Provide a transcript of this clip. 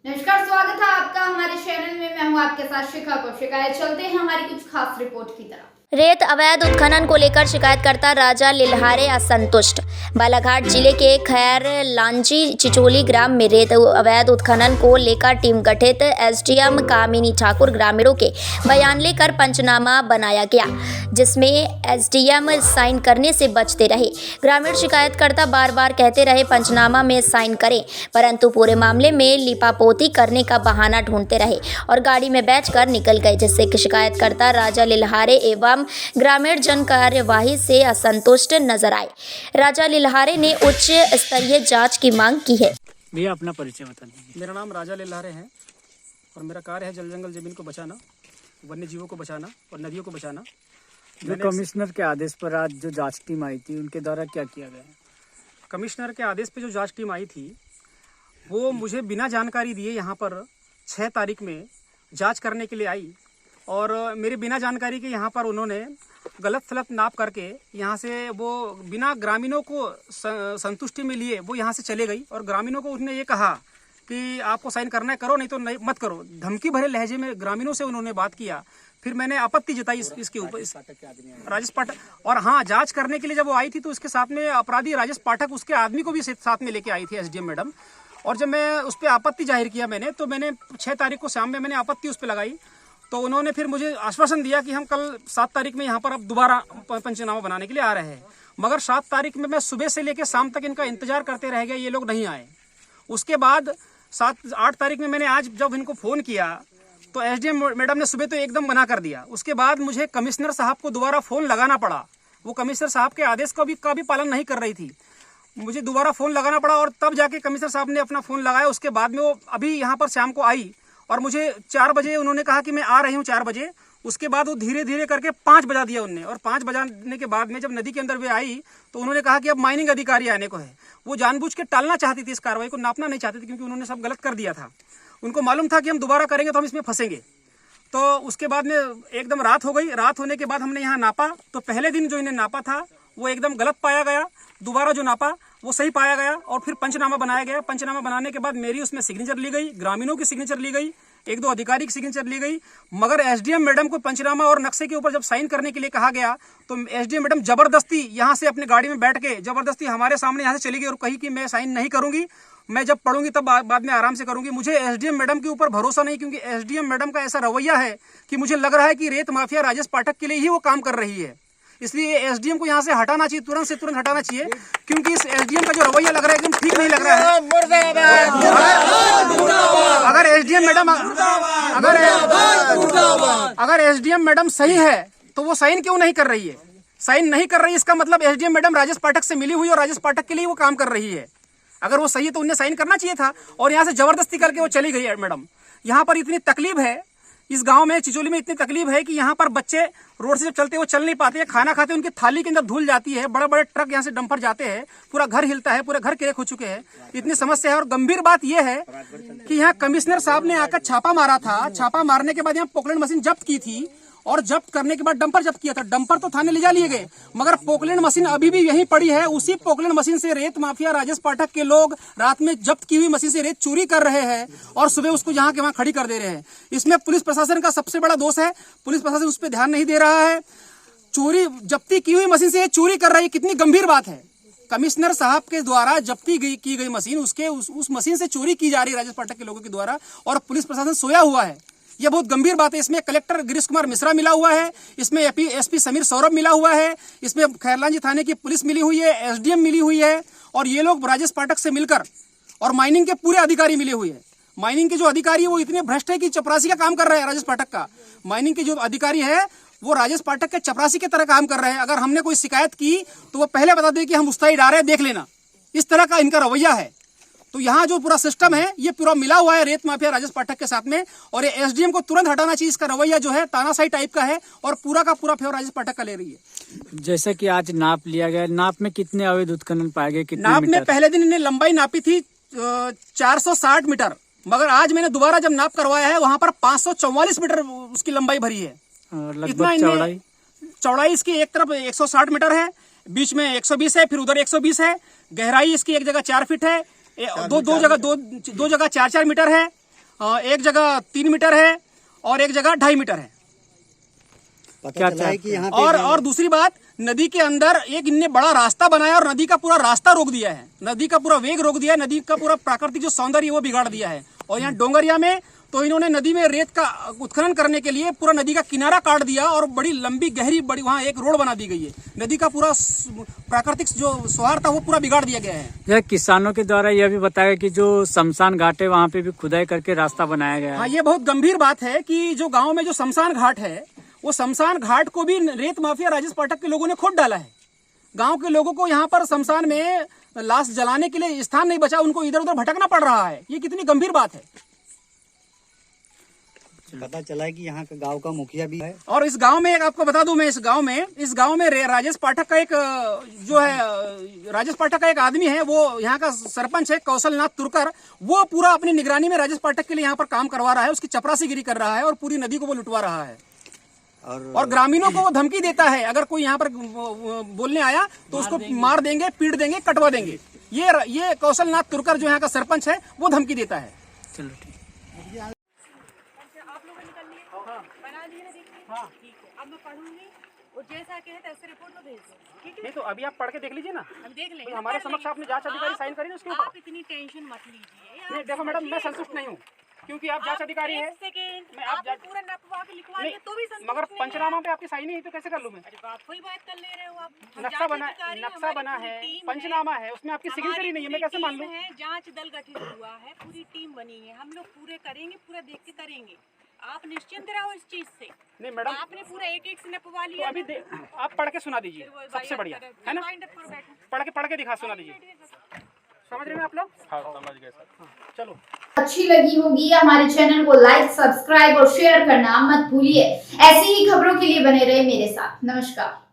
नमस्कार, स्वागत है आपका हमारे चैनल में। मैं हूं आपके साथ शिखा को। शिकायत चलते हैं हमारी कुछ खास रिपोर्ट की तरफ। रेत अवैध उत्खनन को लेकर शिकायतकर्ता राजा लिल्हारे असंतुष्ट। बालाघाट जिले के खैर लांजी चिचोली ग्राम में रेत अवैध उत्खनन को लेकर टीम गठित। एसडीएम कामिनी ठाकुर ग्रामीणों के बयान लेकर पंचनामा बनाया गया, जिसमें एसडीएम साइन करने से बचते रहे। ग्रामीण शिकायतकर्ता बार बार कहते रहे पंचनामा में साइन करें, परंतु पूरे मामले में लिपापोती करने का बहाना ढूंढते रहे और गाड़ी में बैठकर निकल गए, जिससे कि शिकायतकर्ता राजा लिल्हारे एवं ग्रामीण जन कार्यवाही से असंतुष्ट नजर आए। राजा लिल्हारे ने उच्च स्तरीय जांच की मांग की है। भैया अपना परिचय बता दीजिए। मेरा नाम राजा लिल्हारे है और मेरा कार्य है जल जंगल जमीन को बचाना, वन्य जीवों को बचाना और नदियों को बचाना। जो कमिश्नर के आदेश पर आज जो जांच टीम आई थी, उनके द्वारा क्या किया गया? कमिश्नर के आदेश पे जो जांच टीम आई थी वो मुझे बिना जानकारी दिए यहाँ पर 6 तारीख में जांच करने के लिए आई और मेरे बिना जानकारी के यहाँ पर उन्होंने गलत सलत नाप करके यहाँ से वो बिना ग्रामीणों को संतुष्टि में लिए वो यहाँ से चले गई और ग्रामीणों को उसने ये कहा कि आपको साइन करना है करो, नहीं तो नहीं मत करो। धमकी भरे लहजे में ग्रामीणों से उन्होंने बात किया। फिर मैंने आपत्ति जताई इसके ऊपर। राजेश पाठक, और हाँ, जांच करने के लिए जब वो आई थी तो उसके साथ में अपराधी राजेश पाठक उसके आदमी को भी साथ में लेके आई थी एसडीएम मैडम। और जब मैं उस पर आपत्ति जाहिर किया मैंने, तो मैंने 6 तारीख को शाम में मैंने आपत्ति उस पर लगाई, तो उन्होंने फिर मुझे आश्वासन दिया कि हम कल 7 तारीख में यहाँ पर अब दोबारा पंचनामा बनाने के लिए आ रहे हैं। मगर 7 तारीख में मैं सुबह से लेकर शाम तक इनका इंतजार करते रह गया, ये लोग नहीं आए। उसके बाद 8 तारीख में मैंने आज जब इनको फ़ोन किया तो एसडीएम मैडम ने सुबह तो एकदम मना कर दिया। उसके बाद मुझे कमिश्नर साहब को दोबारा फ़ोन लगाना पड़ा। वो कमिश्नर साहब के आदेश का भी पालन नहीं कर रही थी। मुझे दोबारा फ़ोन लगाना पड़ा और तब जाके कमिश्नर साहब ने अपना फ़ोन लगाया। उसके बाद में वो अभी यहाँ पर शाम को आई और मुझे 4 बजे उन्होंने कहा कि मैं आ रही हूँ 4 बजे। उसके बाद वो धीरे धीरे करके 5 बजा दिया उनने, और 5 बजाने के बाद में जब नदी के अंदर वे आई तो उन्होंने कहा कि अब माइनिंग अधिकारी आने को है। वो जानबूझ के टालना चाहती थी, इस कार्रवाई को नापना नहीं चाहती थी, क्योंकि उन्होंने सब गलत कर दिया था। उनको मालूम था कि हम दोबारा करेंगे तो हम इसमें फंसेंगे। तो उसके बाद में एकदम रात हो गई। रात होने के बाद हमने यहाँ नापा तो पहले दिन जो इन्हें नापा था वो एकदम गलत पाया गया। दोबारा जो नापा वो सही पाया गया और फिर पंचनामा बनाया गया। पंचनामा बनाने के बाद मेरी उसमें सिग्नेचर ली गई, ग्रामीणों की सिग्नेचर ली गई, 1-2 अधिकारी की सिग्नेचर ली गई। मगर एसडीएम मैडम को पंचनामा और नक्शे के ऊपर जब साइन करने के लिए कहा गया तो एसडीएम मैडम जबरदस्ती यहाँ से अपनी गाड़ी में बैठ के जबरदस्ती हमारे सामने यहाँ से चली गई और कही कि मैं साइन नहीं करूंगी, मैं जब पढ़ूंगी तब बाद में आराम से करूंगी। मुझे एसडीएम मैडम के ऊपर भरोसा नहीं, क्योंकि एसडीएम मैडम का ऐसा रवैया है कि मुझे लग रहा है कि रेत माफिया राजेश पाठक के लिए ही वो काम कर रही है। इसलिए एसडीएम को यहाँ से हटाना चाहिए, तुरंत से तुरंत हटाना चाहिए, क्योंकि इस एसडीएम का जो रवैया लग रहा है एकदम ठीक नहीं लग रहा है। अगर एसडीएम मैडम सही है तो वो साइन क्यों नहीं कर रही है? साइन नहीं कर रही, इसका मतलब एसडीएम मैडम राजेश पाठक से मिली हुई और राजेश पाठक के लिए वो काम कर रही है। अगर वो सही है तो उन्हें साइन करना चाहिए था, और यहाँ से जबरदस्ती करके वो चली गई है। मैडम, यहाँ पर इतनी तकलीफ है, इस गांव में चिचोली में इतनी तकलीफ है कि यहाँ पर बच्चे रोड से जब चलते वो चल नहीं पाते हैं, खाना खाते उनकी थाली के अंदर धूल जाती है, बड़े बड़े ट्रक यहाँ से डंपर जाते हैं, पूरा घर हिलता है, पूरे घर क्रेक हो चुके हैं, इतनी समस्या है। और गंभीर बात यह है कि यहाँ कमिश्नर साहब ने आकर छापा मारा था। छापा मारने के बाद यहाँ पोकलैंड मशीन जब्त की थी और जब्त करने के बाद डंपर जब्त किया था। डंपर तो थाने ले जा लिए गए, मगर पोकलैंड मशीन अभी भी यहीं पड़ी है। उसी पोकलैंड मशीन से रेत माफिया राजेश पाठक के लोग रात में जब्त की हुई मशीन से रेत चोरी कर रहे हैं और सुबह उसको जहां के वहां खड़ी कर दे रहे हैं। इसमें पुलिस प्रशासन का सबसे बड़ा दोष है। पुलिस प्रशासन उस पर ध्यान नहीं दे रहा है। चोरी, जब्ती की हुई मशीन से चोरी कर रही है, कितनी गंभीर बात है। कमिश्नर साहब के द्वारा जब्ती की गई मशीन, उस मशीन से चोरी की जा रही है राजेश पाठक के लोगों के द्वारा, और पुलिस प्रशासन सोया हुआ है। यह बहुत गंभीर बात है। इसमें कलेक्टर गिरीश कुमार मिश्रा मिला हुआ है, इसमें एसपी समीर सौरभ मिला हुआ है, इसमें खैरलांजी थाने की पुलिस मिली हुई है, एसडीएम मिली हुई है, और ये लोग राजेश पाठक से मिलकर, और माइनिंग के पूरे अधिकारी मिले हुए हैं। माइनिंग के जो अधिकारी है वो इतने भ्रष्ट है कि चपरासी का काम कर रहे हैं राजेश पाठक का। माइनिंग के जो अधिकारी है वो राजेश पाठक के चपरासी की तरह काम कर रहे हैं। अगर हमने कोई शिकायत की तो वो पहले बता दे कि हम मुस्तैद आ रहे हैं, देख लेना। इस तरह का इनका रवैया है। तो यहाँ जो पूरा सिस्टम है ये पूरा मिला हुआ है रेत माफिया राजेश पाठक के साथ में, और ये एसडीएम को तुरंत हटाना चाहिए। इसका रवैया जो है तानाशाही टाइप का है और पूरा का पूरा फेवर राजेश पाठक का ले रही है। जैसा कि आज नाप लिया गया, नाप में कितने अवैध उत्खनन पाए गए? कितने नाप मीटर? में पहले दिन इन्हें लंबाई नापी थी 460 मीटर, मगर आज मैंने दोबारा जब नाप करवाया है वहां पर 544 मीटर उसकी लंबाई भरी है। लगभग चौड़ाई इसकी एक तरफ 160 मीटर है, बीच में 120 है, फिर उधर 120 है। गहराई इसकी एक जगह 4 फीट है, दो जगह 4-4 मीटर है। एक जगह 3 मीटर है और एक जगह 2.5 मीटर है। क्या चला है कि यहाँ और दूसरी बात, नदी के अंदर एक इनने बड़ा रास्ता बनाया और नदी का पूरा रास्ता रोक दिया है, नदी का पूरा वेग रोक दिया है, नदी का पूरा प्राकृतिक जो सौंदर्य है वो बिगाड़ दिया है। और यहाँ डोंगरिया में तो इन्होंने नदी में रेत का उत्खनन करने के लिए पूरा नदी का किनारा काट दिया और बड़ी लंबी गहरी बड़ी वहाँ एक रोड बना दी गई है। नदी का पूरा प्राकृतिक जो सौहार्द था वो पूरा बिगाड़ दिया गया है। यह किसानों के द्वारा यह भी बताया कि जो शमशान घाट है वहाँ पे भी खुदाई करके रास्ता बनाया गया है। हाँ, ये बहुत गंभीर बात है कि जो गाँव में जो शमशान घाट है वो शमशान घाट को भी रेत माफिया राजेश पाठक के लोगों ने खोद डाला है। गांव के लोगों को यहाँ पर शमशान में लाश जलाने के लिए स्थान नहीं बचा, उनको इधर उधर भटकना पड़ रहा है। ये कितनी गंभीर बात है। पता चला है कि यहाँ का गांव का मुखिया भी है। और इस गांव में एक आपको बता दूं, मैं इस गांव में राजेश पाठक का एक जो है राजेश पाठक का एक आदमी है, वो यहाँ का सरपंच है कौशलनाथ तुरकर। वो पूरा अपनी निगरानी में राजेश पाठक के लिए यहाँ पर काम करवा रहा है, उसकी चपरासीगिरी कर रहा है और पूरी नदी को वो लुटवा रहा है। और ग्रामीणों को वो धमकी देता है, अगर कोई यहाँ पर बोलने आया तो उसको मार देंगे, पीट देंगे, कटवा देंगे। ये कौशलनाथ तुरकर जो यहाँ का सरपंच है वो धमकी देता है। चलो ठीक। बना लिए ना, देखिए। हाँ ठीक है, अब मैं पढ़ूंगी और जैसा कहे तैसे रिपोर्ट में भेज दो, ठीक है। नहीं तो अभी आप पढ़ के देख लीजिए ना, हम देख लेंगे। हमारे समक्ष आपने जांच अधिकारी साइन करी ना उसके ऊपर। आप इतनी टेंशन मत लीजिए। नहीं देखो मैडम, मैं संतुष्ट नहीं हूँ क्योंकि आप जांच अधिकारी हैं। सेकंड मैं आप आपने पूरा नपवा के लिखवा दिया तो भी संतुष्ट मगर नहीं पंचनामा पे आपकी साइन नहीं है तो कैसे कर लूँ मैं? है। अरे आप कोई बात कर ले रहे हो आप। नक्शा बना है, पंचनामा है, उसमें आपकी सिग्नेचर ही नहीं है, मैं कैसे मान लूँ? जांच दल गठित हुआ है, पूरी टीम बनी है, हम लोग पूरे करेंगे, पूरा देख के करेंगे। आप निश्चिंत रहो इस चीज से। नहीं मैडम, आपने पूरा एक से नपवा तो लिया। अभी आप पढ़ के सुना दीजिए, सबसे बढ़िया है ना। पढ़ के दिखा सुना दीजिए। समझ रहे हैं आप लोग? हाँ समझ गए सर। चलो, अच्छी लगी होगी हमारे चैनल को लाइक, सब्सक्राइब और शेयर करना मत भूलिए। ऐसी ही खबरों के लिए बने रहे मेरे साथ। नमस्कार।